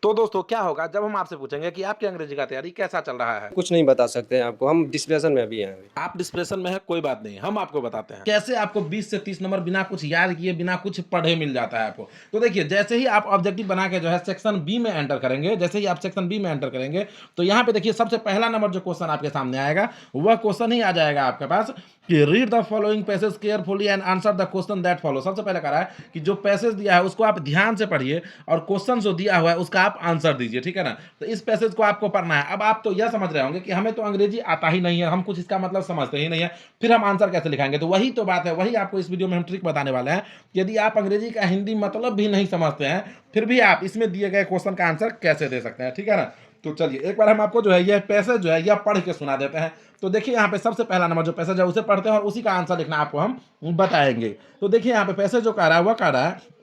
तो दोस्तों क्या होगा जब हम आपसे पूछेंगे कि आपकी अंग्रेजी का तैयारी कैसा चल रहा है? कुछ नहीं बता सकते हैं आपको, हम डिस्कशन में अभी हैं अभी। आप डिप्रेशन में हैं, कोई बात नहीं, हम आपको बताते हैं। कैसे आपको 20 से 30 नंबर बिना कुछ याद किए, बिना कुछ पढ़े मिल जाता है आपको। तो देखिए, जैसे ही आप ऑब्जेक्टिव बना के जो है सेक्शन बी में एंटर करेंगे, जैसे ही आप सेक्शन बी में एंटर करेंगे, तो यहाँ पे देखिए सबसे पहला नंबर जो क्वेश्चन आपके सामने आएगा, वह क्वेश्चन ही आ जाएगा आपके पास कि read the following passage carefully and answer the question that follow. सबसे पहले कह रहा है कि जो पैसेज दिया है उसको आप ध्यान से पढ़िए और क्वेश्चन जो दिया हुआ है उसका आप आंसर दीजिए, ठीक है ना। तो इस पैसेज को आपको पढ़ना है। अब आप तो यह समझ रहे होंगे कि हमें तो अंग्रेजी आता ही नहीं है, हम कुछ इसका मतलब समझते ही नहीं है, फिर हम आंसर कैसे लिखाएंगे। तो वही तो बात है, वही आपको इस वीडियो में हम ट्रिक बताने वाले हैं। यदि आप अंग्रेजी का हिंदी मतलब भी नहीं समझते हैं, फिर भी आप इसमें दिए गए क्वेश्चन का आंसर कैसे दे सकते हैं, ठीक है ना। तो चलिए एक बार हम आपको जो है यह पैसेज जो है यह पढ़ के सुना देते हैं। तो देखिए यहाँ पे सबसे पहला नंबर जो पैसेज है उसे पढ़ते हैं और उसी का आंसर लिखना आपको हम बताएंगे। तो देखिए यहाँ पे पैसेज जो कह रहा है वह कह रहा है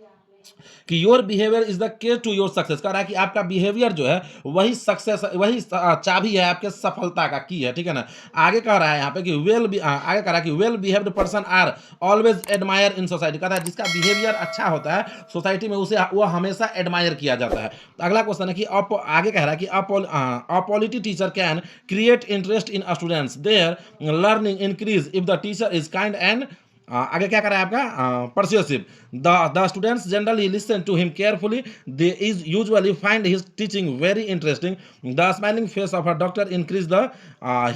कि your behaviour is the key to your success. कह रहा है कि आपका बिहेवियर जो है वही सक्सेस, वही चाबी है आपके सफलता का, की है, ठीक है ना। आगे कह रहा है यहाँ पे कि आगे कह रहा है कि well behaved person are always admire in society. कह रहा है जिसका बिहेवियर अच्छा होता है सोसाइटी में उसे वो हमेशा एडमायर किया जाता है। अगला क्वेश्चन है कि आगे कह रहा है कि a polite teacher can create interest in students their learning increase if the teacher is kind and आगे क्या करा है आपका persuasive. The students generally listen to him carefully, they is usually find his teaching very interesting, the smiling face of a doctor increase the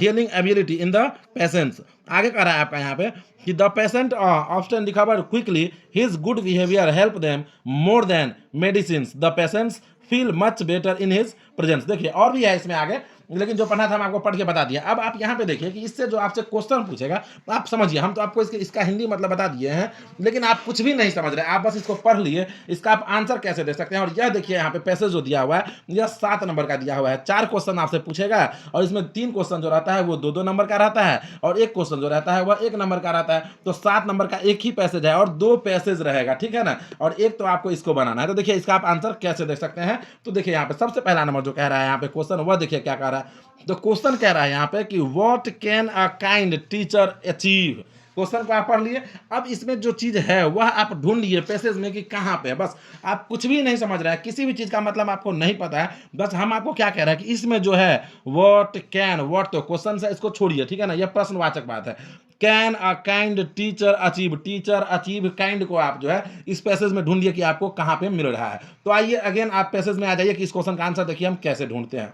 healing ability in the patients. आगे कह रहा है आपका यहाँ पे कि the patient often recover quickly, his good behaviour help them more than medicine, the patients feel much better in his presence. देखिए और भी है इसमें आगे, लेकिन जो पढ़ना था हम आपको पढ़ के बता दिया। अब आप यहाँ पे देखिए कि इससे जो आपसे क्वेश्चन पूछेगा आप समझिए, हम तो आपको इसका हिंदी मतलब बता दिए हैं, लेकिन आप कुछ भी नहीं समझ रहे, आप बस इसको पढ़ लिए, इसका आप आंसर कैसे दे सकते हैं। और यह देखिए यहाँ पे पैसेज जो दिया हुआ है यह 7 नंबर का दिया हुआ है। 4 क्वेश्चन आपसे पूछेगा और इसमें 3 क्वेश्चन जो रहता है वो 2-2 नंबर का रहता है और 1 क्वेश्चन जो रहता है वह 1 नंबर का रहता है। तो 7 नंबर का एक ही पैसेज है और 2 पैसेज रहेगा, ठीक है ना। और एक तो आपको इसको बनाना है। तो देखिए इसका आप आंसर कैसे दे सकते हैं। तो देखिए यहाँ पे सबसे पहला नंबर जो कह रहा है यहाँ पे क्वेश्चन, वह देखिए क्या कह रहा है। तो क्वेश्चन कह रहा है यहाँ पे कि what can a kind teacher achieve. Question को आप पढ़ लिए, अब इसमें जो चीज है वह आप ढूंढ लिए पैसेज में कि कहाँ पे है। बस आप कुछ भी नहीं समझ रहे हैं, किसी भी चीज का मतलब आपको नहीं पता है, बस हम आपको क्या कह रहे हैं कि इसमें जो है व्हाट कैन, व्हाट तो क्वेश्चन है, इसको छोड़िए, ठीक है ना, यह प्रश्नवाचक बात है। Can a kind teacher achieve, teacher achieve kind को आप जो है इस पैसेज में ढूंढिए कि आपको कहाँ पे मिल रहा है। तो आइए अगेन आप पैसेज में आ जाइए कि इस क्वेश्चन का आंसर देखिए हम कैसे ढूंढते हैं।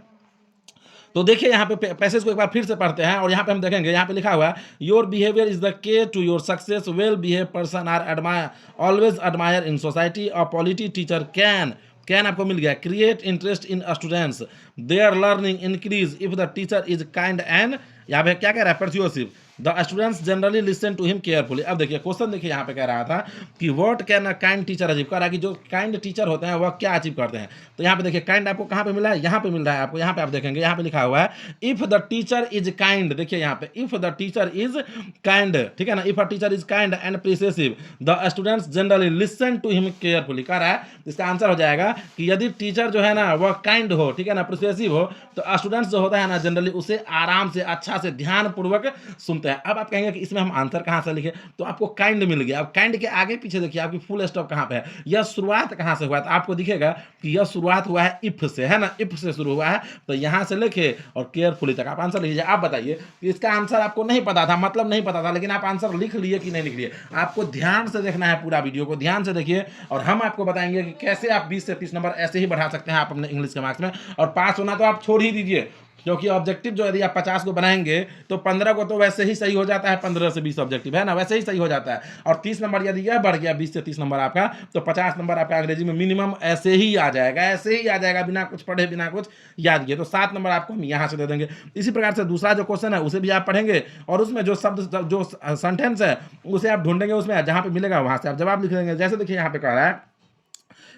तो देखिए यहाँ पे पैसेज को एक बार फिर से पढ़ते हैं और यहाँ पे हम देखेंगे, यहाँ पे लिखा हुआ है your behaviour is the key to your success, well behave person are admire always admire in society, a polite teacher can आपको मिल गया, create interest in students, their learning increase if the teacher is kind and, यहाँ पे क्या कह रहा है persuasive, the students generally listen to him carefully. अब देखिए क्वेश्चन देखिए यहाँ पे कह रहा था कि what can a kind teacher achieve. कह रहा है कि जो काइंड टीचर होते हैं वह क्या अचीव करते हैं। तो यहाँ पे देखिए काइंड आपको कहाँ पे मिला है, यहाँ पे मिल रहा है आपको, यहाँ पे आप देखेंगे यहाँ पे लिखा हुआ है if the teacher is kind. देखिए यहाँ पे if the teacher is kind, ठीक है ना, if a teacher is kind and persuasive, the students generally listen to him carefully. कह रहा है इसका आंसर हो जाएगा कि यदि टीचर जो है ना वह काइंड हो, ठीक है ना, प्रिसेसिव हो, तो स्टूडेंट्स जो होता है ना जनरली उसे आराम से अच्छा से ध्यान पूर्वक सुनते हैं। अब आप कहेंगे कि इसमें हम आंसर कहाँ से लिखे, तो आपको काइंड मिल गया। अब काइंड के आगे पीछे देखिए आपकी फुल स्टॉप कहाँ पे है, यह शुरुआत कहाँ से हुआ है, तो आपको दिखेगा कि यह शुरुआत हुआ है इफ से, है ना, इफ से शुरू हुआ है। तो यहाँ से लेके और केयरफुली तक आप आंसर लिखिए। आप बताइए कि इसका आंसर आपको नहीं पता था, मतलब नहीं पता था, लेकिन आप आंसर लिख लिए कि नहीं लिख लिए। आपको ध्यान से देखना है, पूरा वीडियो को ध्यान से देखिए और हम आपको बताएंगे कि कैसे आप 20 से 30 नंबर ऐसे ही बढ़ा सकते हैं आप अपने इंग्लिश के मार्क्स में। और पास होना तो आप छोड़ ही दीजिए, क्योंकि ऑब्जेक्टिव जो यदि आप 50 को बनाएंगे तो 15 को तो वैसे ही सही हो जाता है, 15 से 20 ऑब्जेक्टिव है ना, वैसे ही सही हो जाता है। और 30 नंबर यदि यह बढ़ गया 20 से 30 नंबर आपका, तो 50 नंबर आपका अंग्रेजी में मिनिमम ऐसे ही आ जाएगा, ऐसे ही आ जाएगा, बिना कुछ पढ़े बिना कुछ याद किए। तो 7 नंबर आपको हम यहाँ से दे देंगे। इसी प्रकार से दूसरा जो क्वेश्चन है उसे भी आप पढ़ेंगे और उसमें जो शब्द जो सेंटेंस है उसे आप ढूंढेंगे, उसमें जहाँ पे मिलेगा वहां से आप जवाब लिख देंगे। जैसे देखिए यहाँ पे कह रहा है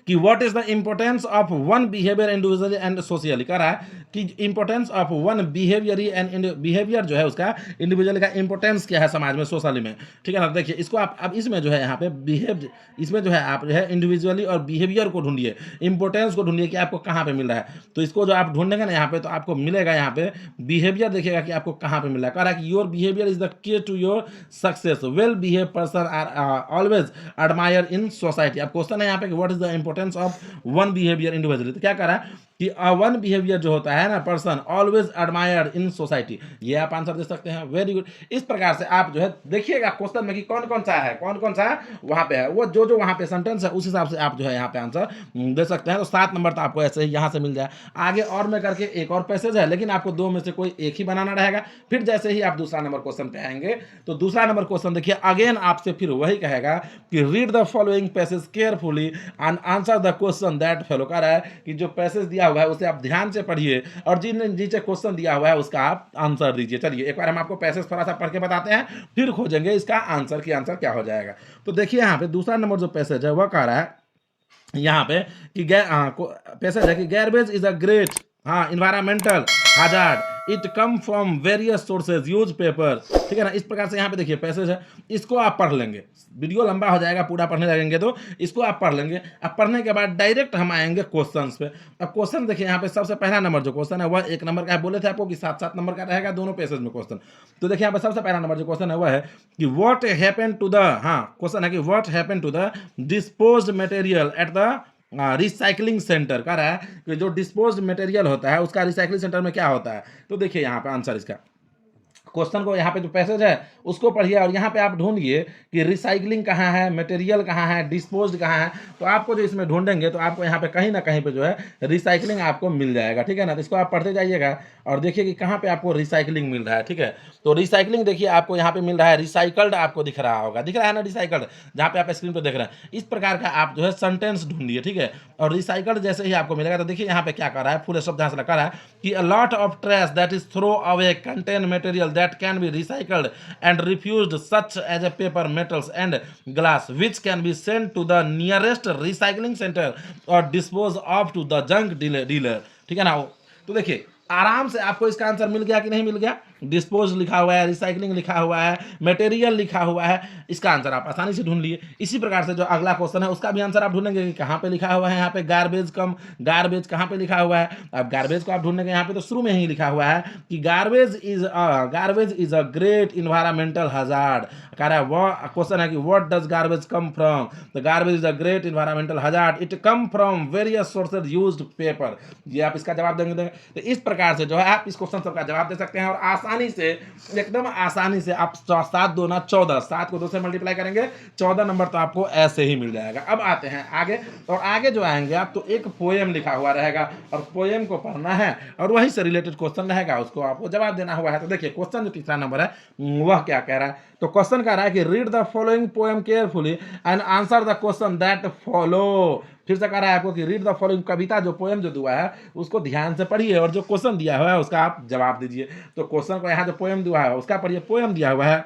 कि what is the importance of one behaviour individually and socially. कह रहा है कि importance of one behaviour and behaviour जो है उसका इंडिविजुअल का इंपॉर्टेंस क्या है समाज में, सोशली में, ठीक है ना। देखिए इसको आप अब इसमें जो है यहाँ पे बिहेव, इसमें जो है आप जो है इंडिविजुअली और बिहेवियर को ढूंढिए, इंपॉर्टेंस को ढूंढिए कि आपको कहाँ पे मिल रहा है। तो इसको जो आप ढूंढेंगे ना यहाँ पे तो आपको मिलेगा यहाँ पे बिहेवियर, देखिएगा कि आपको कहाँ पे मिल रहा है। कह रहा है कि your behaviour is the key to your success, well behave person are always admire in society. अब क्वेश्चन है यहाँ पे कि what is the importance of one behaviour individually, तो क्या कह रहा है कि वन बिहेवियर जो होता है ना person always admired in society, ये आप आंसर दे सकते हैं। Very good. इस प्रकार से आप जो है देखिएगा क्वेश्चन में कि कौन कौन सा है, कौन कौन सा वहां पे है, वो जो जो वहां पे सेंटेंस है उस हिसाब से आप जो है यहाँ पे आंसर दे सकते हैं। तो 7 नंबर तो आपको ऐसे ही यहाँ से मिल जाए। आगे और में करके एक और पैसेज है, लेकिन आपको दो में से कोई एक ही बनाना रहेगा। फिर जैसे ही आप दूसरा नंबर क्वेश्चन पे आएंगे तो दूसरा नंबर क्वेश्चन देखिए अगेन आपसे फिर वही कहेगा कि read the following passage carefully and answer the question that follow. कह रहा है कि जो पैसेज दिया हुआ है उसे आप ध्यान से पढ़िए और जिन नीचे क्वेश्चन दिया हुआ है उसका आप आंसर दीजिए। चलिए एक बार हम आपको पैसेज थोड़ा सा पढ़ के बताते हैं, फिर खोजेंगे इसका आंसर की आंसर क्या हो जाएगा। तो देखिए यहाँ पे दूसरा नंबर जो पैसेज है वह कह रहा है यहाँ पे कि पैसेज है कि garbage is a great environmental hazard, it come from various sources, use paper, ठीक है ना। इस प्रकार से यहाँ पे देखिए पैसेज है, इसको आप पढ़ लेंगे, वीडियो लंबा हो जाएगा, पूरा पढ़ने लगेंगे तो इसको आप पढ़ लेंगे। अब पढ़ने के बाद डायरेक्ट हम आएंगे क्वेश्चंस पे। अब क्वेश्चन देखिए यहाँ पे सबसे पहला नंबर जो क्वेश्चन है वह 1 नंबर का है, बोले थे आपको कि 7-7 नंबर का रहेगा दोनों पैसेज में क्वेश्चन। तो देखिए यहाँ पे सबसे पहला नंबर जो क्वेश्चन है वह है कि what happened to the, question है कि what happened to the disposed material at the recycling centre. कह रहा है कि जो डिस्पोज्ड मटेरियल होता है उसका रिसाइकलिंग सेंटर में क्या होता है। तो देखिए यहाँ पे आंसर इसका क्वेश्चन को यहाँ पे जो पैसेज है उसको पढ़िए और यहाँ पे आप ढूंढिए कि रिसाइकलिंग कहाँ है, मटेरियल कहाँ है, डिस्पोज्ड कहाँ है। तो आपको जो इसमें ढूंढेंगे तो आपको यहाँ पे कहीं ना कहीं पे जो है रिसाइकलिंग आपको मिल जाएगा, ठीक है ना। तो इसको आप पढ़ते जाइएगा और देखिए कि कहाँ पे आपको रिसाइकलिंग मिल रहा है, ठीक है। तो रिसाइकलिंग देखिए आपको यहाँ पे मिल रहा है, रिसाइकल्ड आपको दिख रहा होगा, दिख रहा है ना रिसाइकल्ड, जहाँ पे आप स्क्रीन पे देख रहे हैं। इस प्रकार का आप जो है सेंटेंस ढूंढिए, ठीक है। और रिसाइकल्ड जैसे ही आपको मिलेगा तो देखिए यहाँ पे क्या कर रहा है, फुल शब्द यहाँ से लगा रहा है कि a lot of trash that is throw away contain material that can be recycled and refused such as a paper, metals and glass which can be sent to the nearest recycling center or disposed of to the junk dealer, ठीक है ना। तो देखिए आराम से आपको इसका answer मिल गया कि नहीं मिल गया। डिस्पोज लिखा हुआ है, रिसाइकलिंग लिखा हुआ है, मटेरियल लिखा हुआ है, इसका आंसर आप आसानी से ढूंढ लिए। इसी प्रकार से जो अगला क्वेश्चन है उसका भी आंसर आप ढूंढेंगे कि कहाँ पे लिखा हुआ है, यहाँ पे गार्बेज कहाँ पे लिखा हुआ है। अब गार्बेज को आप ढूंढेंगे यहाँ पे तो शुरू में ही लिखा हुआ है कि garbage is a great environmental hazard. कह रहा है वो क्वेश्चन है कि what does garbage come from, the garbage is a great environmental hazard, it come from various sources used paper. ये आप इसका जवाब देंगे। तो इस प्रकार से जो है आप इस क्वेश्चन सबका जवाब दे सकते हैं और आसानी से, एकदम आसानी से आप 7 2 9 14, 7 को 2 से मल्टीप्लाई करेंगे 14 नंबर तो आपको ऐसे ही मिल जाएगा। अब आते हैं आगे, और आगे जो आएंगे आप तो एक पोएम लिखा हुआ रहेगा और पोएम को पढ़ना है और वही से रिलेटेड क्वेश्चन रहेगा, उसको आपको जवाब देना हुआ है। तो देखिए क्वेश्चन जो तीसरा नंबर है वह क्या कह रहा है। तो क्वेश्चन कह रहा है कि read the following poem carefully and answer the question that follow. फिर से कह रहा है आपको कि रीड द फॉलोइंग, कविता जो पोएम जो दिया है उसको ध्यान से पढ़िए और जो क्वेश्चन दिया हुआ है उसका आप जवाब दीजिए। तो क्वेश्चन को यहाँ जो पोएम दिया है उसका पढ़िए। पोएम दिया हुआ है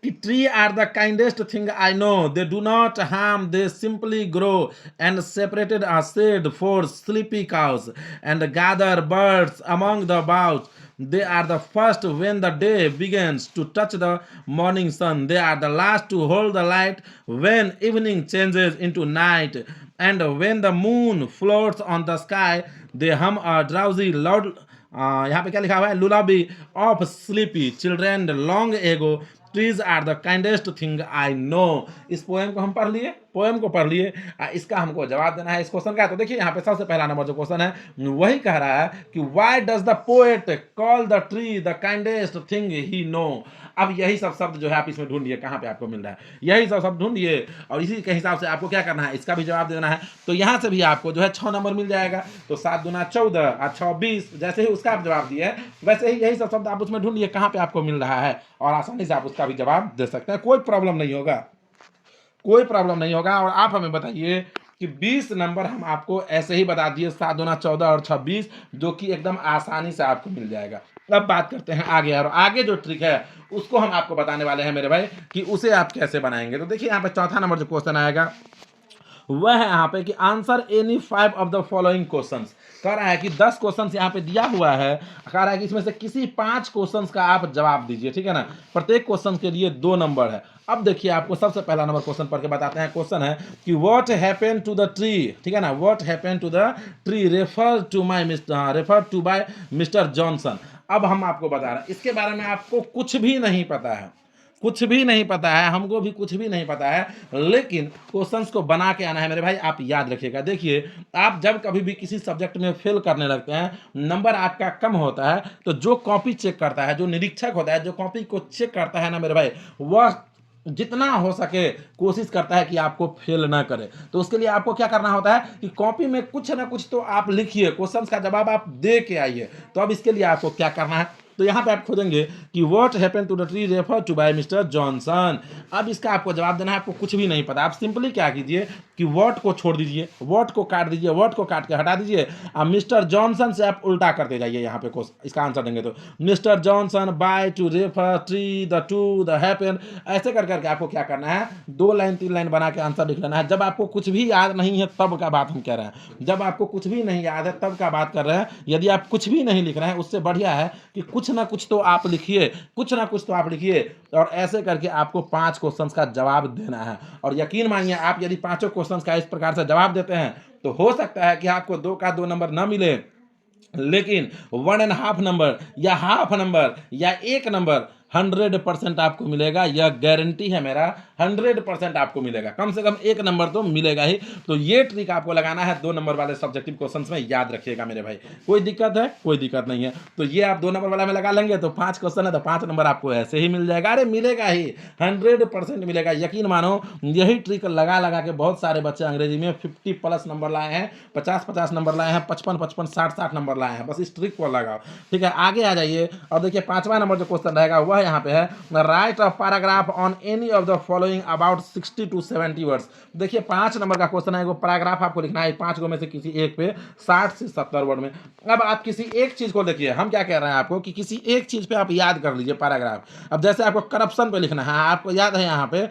कि tree are the kindest thing I know, they do not harm, they simply grow and separated a shade for sleepy cows and gather birds among the boughs. They are the first when the day begins to touch the morning sun. They are the last to hold the light when evening changes into night. And when the moon floats on the sky, they hum a drowsy loud, यहाँ पे क्या लिखा हुआ है, lullaby of sleepy children long ago. Trees are the kindest thing I know. इस poem को हम पढ़ लिए, पोएम को पढ़ लिए, इसका हमको जवाब देना है इस क्वेश्चन का। तो देखिए यहाँ पे सबसे पहला नंबर जो क्वेश्चन है वही कह रहा है कि why does the poet call the tree the kindest thing he know. अब यही सब शब्द जो है आप इसमें ढूंढिए कहाँ पे आपको मिल रहा है, यही सब शब्द ढूंढिए और इसी के हिसाब से आपको क्या करना है, इसका भी जवाब देना है। तो यहाँ से भी आपको जो है 6 नंबर मिल जाएगा। तो 7 दूना 14 और 6 20, जैसे ही उसका आप जवाब दिए वैसे ही यही सब शब्द आप उसमें ढूंढिए कहाँ पे आपको मिल रहा है और आसानी से आप उसका भी जवाब दे सकते हैं। कोई प्रॉब्लम नहीं होगा, कोई प्रॉब्लम नहीं होगा। और आप हमें बताइए कि 20 नंबर हम आपको ऐसे ही बता दिए, 7 दूना 14 और 26, जो कि एकदम आसानी से आपको मिल जाएगा। अब बात करते हैं आगे, और आगे जो ट्रिक है उसको हम आपको बताने वाले हैं मेरे भाई कि उसे आप कैसे बनाएंगे। तो देखिए यहाँ पे चौथा नंबर जो क्वेश्चन आएगा वह है यहाँ पे कि answer any 5 of the following questions. कह रहा है कि 10 क्वेश्चंस यहाँ पे दिया हुआ है, कह रहा है कि इसमें से किसी 5 क्वेश्चंस का आप जवाब दीजिए, ठीक है ना। प्रत्येक क्वेश्चन के लिए 2 नंबर है। अब देखिए आपको सबसे पहला नंबर क्वेश्चन पढ़ के बताते हैं। क्वेश्चन है कि what happened to the tree, ठीक है ना, what happened to the tree refer to by mister Johnson. अब हम आपको बता रहे हैं, इसके बारे में आपको कुछ भी नहीं पता है, कुछ भी नहीं पता है, हमको भी कुछ भी नहीं पता है, लेकिन क्वेश्चंस को बना के आना है मेरे भाई। आप याद रखिएगा, देखिए आप जब कभी भी किसी सब्जेक्ट में फेल करने लगते हैं, नंबर आपका कम होता है, तो जो कॉपी चेक करता है, जो निरीक्षक होता है, जो कॉपी को चेक करता है ना मेरे भाई, वह जितना हो सके कोशिश करता है कि आपको फेल ना करे। तो उसके लिए आपको क्या करना होता है कि कॉपी में कुछ ना कुछ तो आप लिखिए, क्वेश्चंस का जवाब आप दे के आइए। तो अब इसके लिए आपको क्या करना है, तो यहाँ पे आप खोजेंगे कि what happened to the tree refer to by mister Johnson. अब इसका आपको जवाब देना है, आपको कुछ भी नहीं पता। आप सिंपली क्या कीजिए कि व्हाट को छोड़ दीजिए, व्हाट को काट दीजिए, व्हाट को काट के हटा दीजिए, अब मिस्टर जॉनसन से आप उल्टा करते जाइए। यहाँ पे इसका आंसर देंगे तो mister Johnson by two refer tree the two the happened, ऐसे कर करके आपको क्या करना है, 2 लाइन 3 लाइन बना के आंसर लिख लेना है। जब आपको कुछ भी याद नहीं है तब का बात हम कह रहे हैं, जब आपको कुछ भी नहीं याद है तब का बात कर रहे हैं। यदि आप कुछ भी नहीं लिख रहे हैं, उससे बढ़िया है कि कुछ ना कुछ तो आप लिखिए, कुछ ना कुछ तो आप लिखिए, और ऐसे करके आपको 5 क्वेश्चंस का जवाब देना है। और यकीन मानिए, आप यदि 5 क्वेश्चंस का इस प्रकार से जवाब देते हैं, तो हो सकता है कि आपको 2 का 2 नंबर ना मिले, लेकिन 1.5 नंबर या हाफ नंबर या 1 नंबर 100% आपको मिलेगा। यह गारंटी है मेरा, 100% आपको मिलेगा, कम से कम 1 नंबर तो मिलेगा ही। तो ये ट्रिक आपको लगाना है 2 नंबर वाले सब्जेक्टिव क्वेश्चंस में, याद रखिएगा मेरे भाई। कोई दिक्कत है? कोई दिक्कत नहीं है। तो ये आप 2 नंबर वाला में लगा लेंगे तो 5 क्वेश्चन है तो 5 नंबर आपको ऐसे ही मिल जाएगा। अरे मिलेगा ही, 100% मिलेगा, यकीन मानो। यही ट्रिक लगा लगा के बहुत सारे बच्चे अंग्रेजी में 50+ नंबर लाए हैं, 50-50 नंबर लाए हैं, 55-55, 60-60 नंबर लाए हैं। बस इस ट्रिक को लगाओ, ठीक है। आगे आ जाइए और देखिए 5वां नंबर जो क्वेश्चन रहेगा वह यहाँ पे है, right a paragraph on any of the following about 60 to 70 words. देखिए 5 नंबर का क्वेश्चन है, वो पैराग्राफ आपको लिखना है 5 में से किसी एक पे 60 से 70 वर्ड में। अब आप किसी एक चीज को देखिए, हम क्या कह रहे हैं आपको कि किसी एक चीज पे आप याद कर लीजिए पैराग्राफ। अब जैसे आपको करप्शन पे लिखना है, आपको याद है यहाँ पे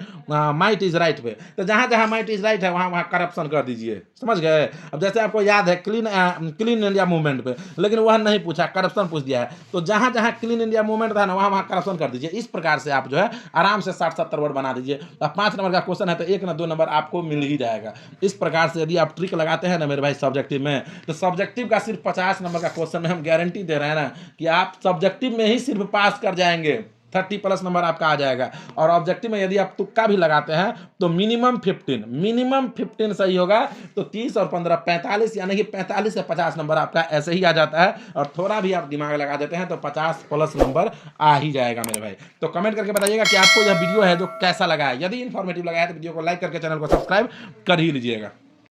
माइट इज राइट पे, तो जहां जहां माइट इज राइट है वहां वहां करप्शन कर दीजिए, समझ गए। अब जैसे आपको याद है क्लीन इंडिया मूवमेंट पे, लेकिन वह नहीं पूछा, करप्शन पूछ दिया है, तो जहां जहां क्लीन इंडिया मूवमेंट था ना वहां वहां करप्शन कर दीजिए। इस प्रकार से आप जो है आराम से 60-70 वर्ड बना दीजिए। अब 5 नंबर का क्वेश्चन है तो 1 ना 2 नंबर आपको मिल ही जाएगा। इस प्रकार से यदि आप ट्रिक लगाते हैं ना मेरे भाई सब्जेक्टिव में, तो सब्जेक्टिव का सिर्फ 50 नंबर का क्वेश्चन में हम गारंटी दे रहे हैं ना कि आप सब्जेक्टिव में ही सिर्फ पास कर जाएंगे, 30+ नंबर आपका आ जाएगा। और ऑब्जेक्टिव में यदि आप तुक्का भी लगाते हैं तो मिनिमम 15 सही होगा, तो 30 और 15 45, यानी कि 45 से 50 नंबर आपका ऐसे ही आ जाता है। और थोड़ा भी आप दिमाग लगा देते हैं तो 50+ नंबर आ ही जाएगा मेरे भाई। तो कमेंट करके बताइएगा कि आपको यह वीडियो है जो कैसा लगा है। यदि इन्फॉर्मेटिव लगा है तो वीडियो को लाइक करके चैनल को सब्सक्राइब कर ही लीजिएगा।